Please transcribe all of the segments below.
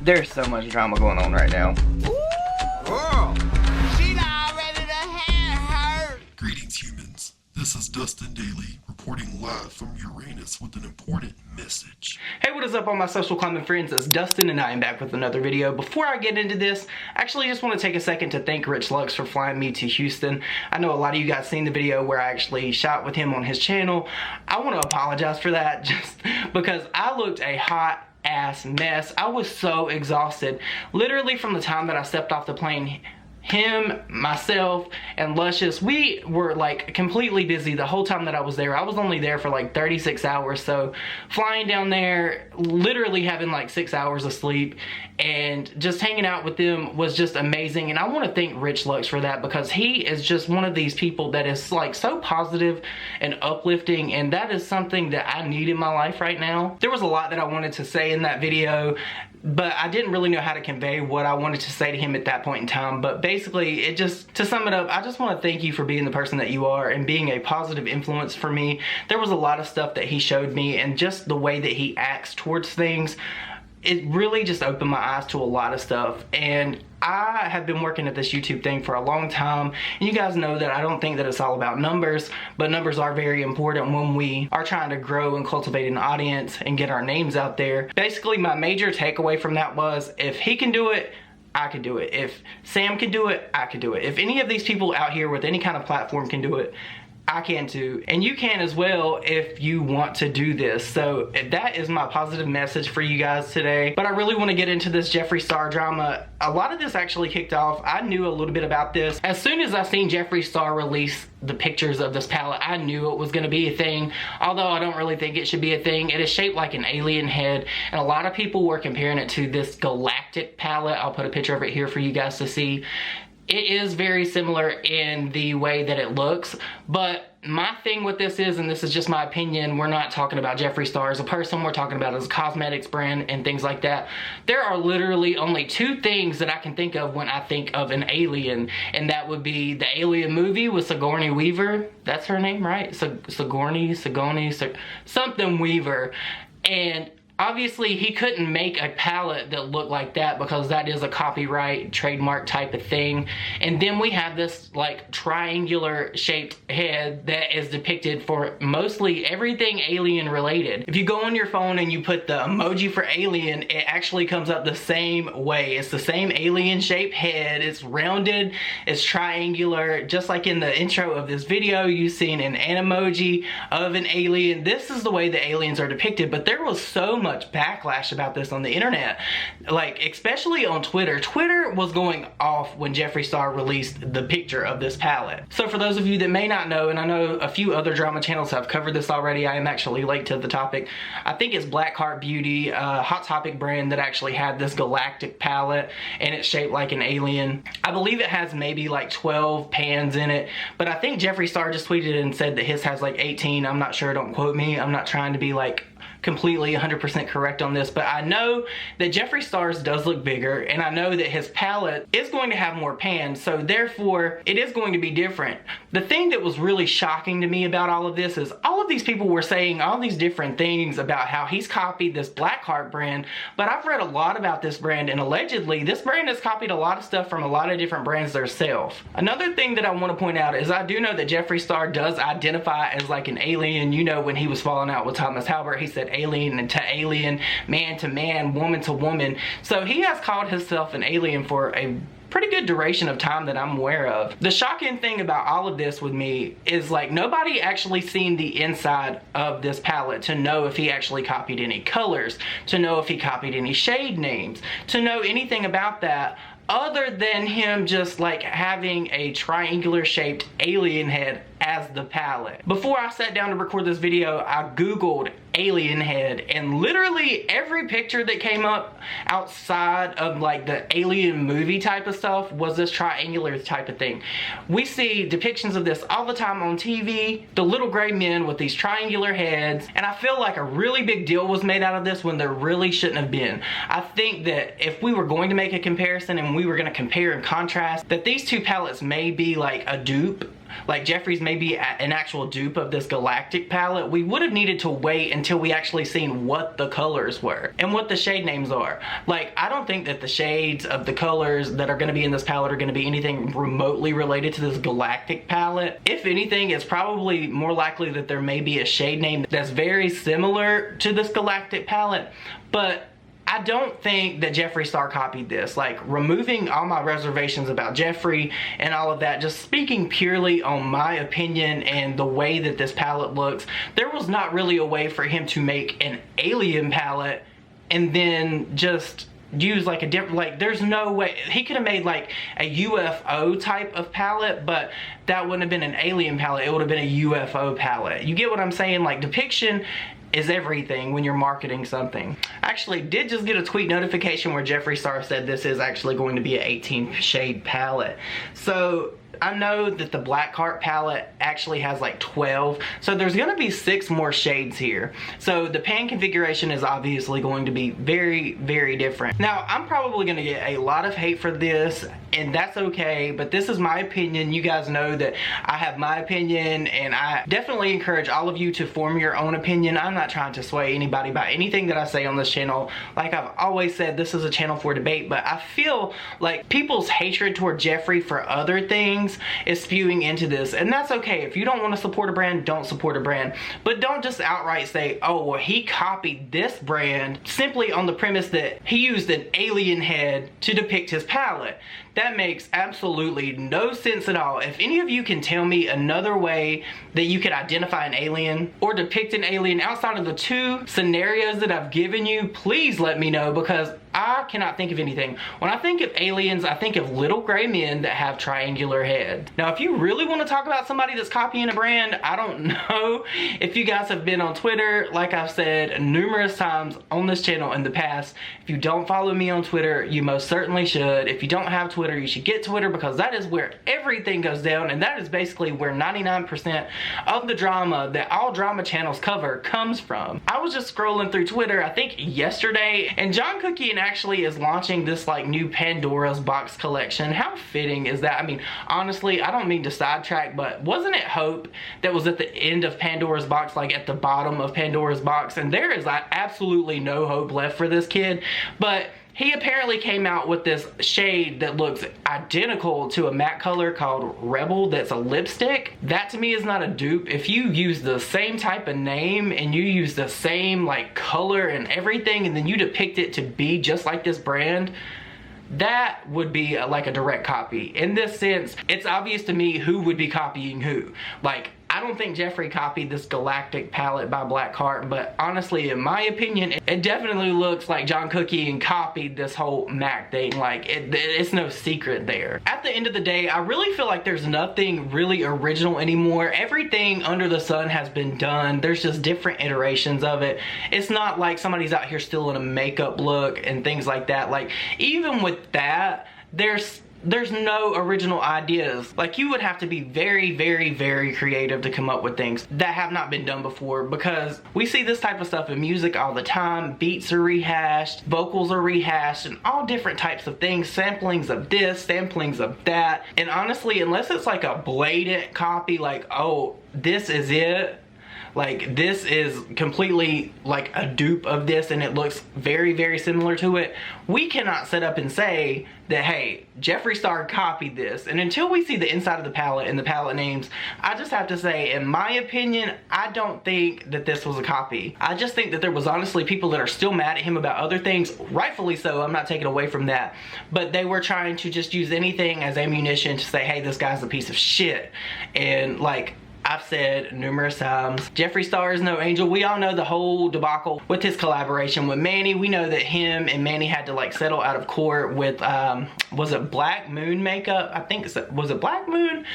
There's so much drama going on right now. Girl, she not ready to have her. Greetings, humans. This is Dustin Dailey reporting live from Uranus with an important message. Hey, what is up all my social climbing friends? It's Dustin and I am back with another video. Before I get into this, I actually just want to take a second to thank Rich Lux for flying me to Houston. I know a lot of you guys seen the video where I actually shot with him on his channel. I want to apologize for that just because I looked a hot ass mess. I was so exhausted. Literally from the time that I stepped off the plane, him, myself, and Luscious, we were like completely busy the whole time that I was there. I was only there for like 36 hours, so flying down there, literally having like 6 hours of sleep and just hanging out with them was just amazing. And I want to thank Rich Lux for that because he is just one of these people that is like so positive and uplifting, and that is something that I need in my life right now. There was a lot that I wanted to say in that video, but I didn't really know how to convey what I wanted to say to him at that point in time. But basically, it just, to sum it up, I just want to thank you for being the person that you are and being a positive influence for me. There was a lot of stuff that he showed me, and just the way that he acts towards things, it really just opened my eyes to a lot of stuff. And I have been working at this YouTube thing for a long time, and you guys know that I don't think that it's all about numbers, but numbers are very important when we are trying to grow and cultivate an audience and get our names out there. Basically, my major takeaway from that was, if he can do it, I can do it. If Sam can do it, I can do it. If any of these people out here with any kind of platform can do it, I can too, and you can as well if you want to do this. So that is my positive message for you guys today. But I really want to get into this Jeffree Star drama. A lot of this actually kicked off. I knew a little bit about this. As soon as I seen Jeffree Star release the pictures of this palette, I knew it was going to be a thing. Although I don't really think it should be a thing. It is shaped like an alien head, and a lot of people were comparing it to this galactic palette. I'll put a picture of it here for you guys to see. It is very similar in the way that it looks, but my thing with this is, and this is just my opinion, we're not talking about Jeffree Star as a person, we're talking about as a cosmetics brand and things like that. There are literally only two things that I can think of when I think of an alien, and that would be the Alien movie with Sigourney Weaver. That's her name, right? Sigourney, something Weaver. And obviously, he couldn't make a palette that looked like that because that is a copyright, trademark type of thing. And then we have this like triangular shaped head that is depicted for mostly everything alien related. If you go on your phone and you put the emoji for alien, it actually comes up the same way. It's the same alien shaped head. It's rounded, it's triangular. Just like in the intro of this video, you've seen an emoji of an alien. This is the way the aliens are depicted, but there was so much backlash about this on the internet, like especially on Twitter. Twitter was going off when Jeffree Star released the picture of this palette. So for those of you that may not know, and I know a few other drama channels have covered this already, I am actually late to the topic. I think it's Black Heart Beauty, a Hot Topic brand that actually had this galactic palette, and it's shaped like an alien. I believe it has maybe like 12 pans in it, but I think Jeffree Star just tweeted and said that his has like 18. I'm not sure, don't quote me. I'm not trying to be like completely 100% correct on this, but I know that Jeffree Star's does look bigger, and I know that his palette is going to have more pans, so therefore it is going to be different. The thing that was really shocking to me about all of this is all of these people were saying all these different things about how he's copied this Blackheart brand, but I've read a lot about this brand, and allegedly this brand has copied a lot of stuff from a lot of different brands themselves. Another thing that I want to point out is I do know that Jeffree Star does identify as like an alien. You know, when he was falling out with Thomas Halbert, he said alien to alien, man to man, woman to woman. So he has called himself an alien for a pretty good duration of time that I'm aware of. The shocking thing about all of this with me is like nobody actually seen the inside of this palette to know if he actually copied any colors, to know if he copied any shade names, to know anything about that other than him just like having a triangular shaped alien head as the palette. Before I sat down to record this video, I googled alien head, and literally every picture that came up outside of like the alien movie type of stuff was this triangular type of thing. We see depictions of this all the time on TV, the little gray men with these triangular heads, and I feel like a really big deal was made out of this when there really shouldn't have been. I think that if we were going to make a comparison and we were going to compare and contrast, that these two palettes may be like a dupe like Jeffree's maybe an actual dupe of this galactic palette, we would have needed to wait until we actually seen what the colors were and what the shade names are. Like, I don't think that the shades of the colors that are going to be in this palette are going to be anything remotely related to this galactic palette. If anything, it's probably more likely that there may be a shade name that's very similar to this galactic palette, but I don't think that Jeffree Star copied this. Like, removing all my reservations about Jeffree and all of that, just speaking purely on my opinion and the way that this palette looks, there was not really a way for him to make an alien palette and then just use like a different, like, there's no way. He could have made like a UFO type of palette, but that wouldn't have been an alien palette. It would have been a UFO palette. You get what I'm saying? Like, depiction is everything when you're marketing something. I actually did just get a tweet notification where Jeffree Star said this is actually going to be an 18 shade palette. So I know that the Black Heart palette actually has like 12, so there's going to be 6 more shades here. So the pan configuration is obviously going to be very, very different. Now, I'm probably going to get a lot of hate for this, and that's okay, but this is my opinion. You guys know that I have my opinion, and I definitely encourage all of you to form your own opinion. I'm not trying to sway anybody by anything that I say on this channel. Like I've always said, this is a channel for debate, but I feel like people's hatred toward Jeffree for other things is spewing into this, and that's okay. If you don't want to support a brand, don't support a brand, but don't just outright say, oh, well, he copied this brand simply on the premise that he used an alien head to depict his palette. That makes absolutely no sense at all. If any of you can tell me another way that you could identify an alien or depict an alien outside of the 2 scenarios that I've given you, please let me know, because I cannot think of anything. When I think of aliens, I think of little gray men that have triangular heads. Now, if you really want to talk about somebody that's copying a brand, I don't know if you guys have been on Twitter. Like I've said numerous times on this channel in the past, if you don't follow me on Twitter, you most certainly should. If you don't have Twitter, you should get Twitter, because that is where everything goes down, and that is basically where 99% of the drama that all drama channels cover comes from. I was just scrolling through Twitter, I think yesterday, and John Cookie actually is launching this like new Pandora's Box collection. How fitting is that? I mean, honestly, I don't mean to sidetrack, but wasn't it Hope that was at the end of Pandora's Box, like at the bottom of Pandora's Box? And there is like absolutely no hope left for this kid, but he apparently came out with this shade that looks identical to a matte color called Rebel that's a lipstick. That to me is not a dupe. If you use the same type of name and you use the same like color and everything, and then you depict it to be just like this brand, that would be like a direct copy. In this sense, it's obvious to me who would be copying who. Like, I don't think Jeffree copied this galactic palette by Black Heart, but honestly, in my opinion, it definitely looks like John Cookie and copied this whole MAC thing. Like, it's no secret there. At the end of the day, I really feel like there's nothing really original anymore. Everything under the sun has been done. There's just different iterations of it. It's not like somebody's out here stealing a makeup look and things like that. Like, even with that, there's no original ideas. Like, you would have to be very, very, very creative to come up with things that have not been done before, because we see this type of stuff in music all the time. Beats are rehashed, vocals are rehashed, and all different types of things. Samplings of this, samplings of that. And honestly, unless it's like a blatant copy, like, oh, this is it, like this is completely like a dupe of this and it looks very, very similar to it, we cannot sit up and say that, hey, Jeffree Star copied this. And until we see the inside of the palette and the palette names, I just have to say, in my opinion, I don't think that this was a copy. I just think that there was honestly people that are still mad at him about other things, rightfully so, I'm not taking away from that, but they were trying to just use anything as ammunition to say, hey, this guy's a piece of shit. And like I've said numerous times, Jeffree Star is no angel. We all know the whole debacle with his collaboration with Manny. We know that him and Manny had to like settle out of court with, was it Black Moon makeup? I think it's, was it Black Moon?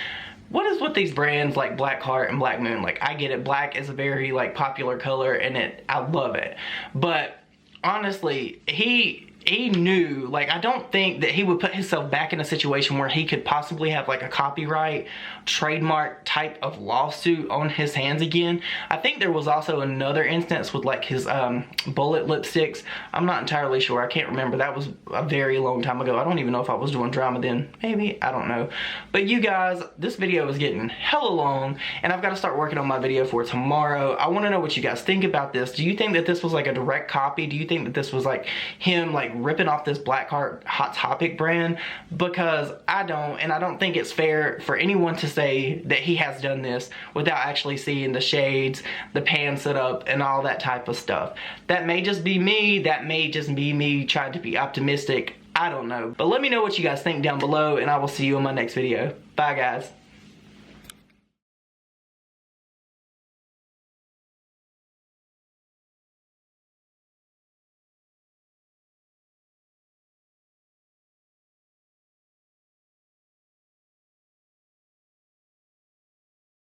What is with these brands like Black Heart and Black Moon? Like, I get it, black is a very like popular color and I love it. But honestly, he he knew, like, I don't think that he would put himself back in a situation where he could possibly have like a copyright trademark type of lawsuit on his hands again. I think there was also another instance with like his bullet lipsticks. I'm not entirely sure. I can't remember. That was a very long time ago. I don't even know if I was doing drama then. Maybe, I don't know. But you guys, this video is getting hella long and I've got to start working on my video for tomorrow. I want to know what you guys think about this. Do you think that this was like a direct copy? Do you think that this was like him like ripping off this Blackheart Hot Topic brand? Because I don't, and I don't think it's fair for anyone to say that he has done this without actually seeing the shades, the pan setup, and all that type of stuff. That may just be me. That may just be me trying to be optimistic. I don't know. But let me know what you guys think down below, and I will see you in my next video. Bye, guys.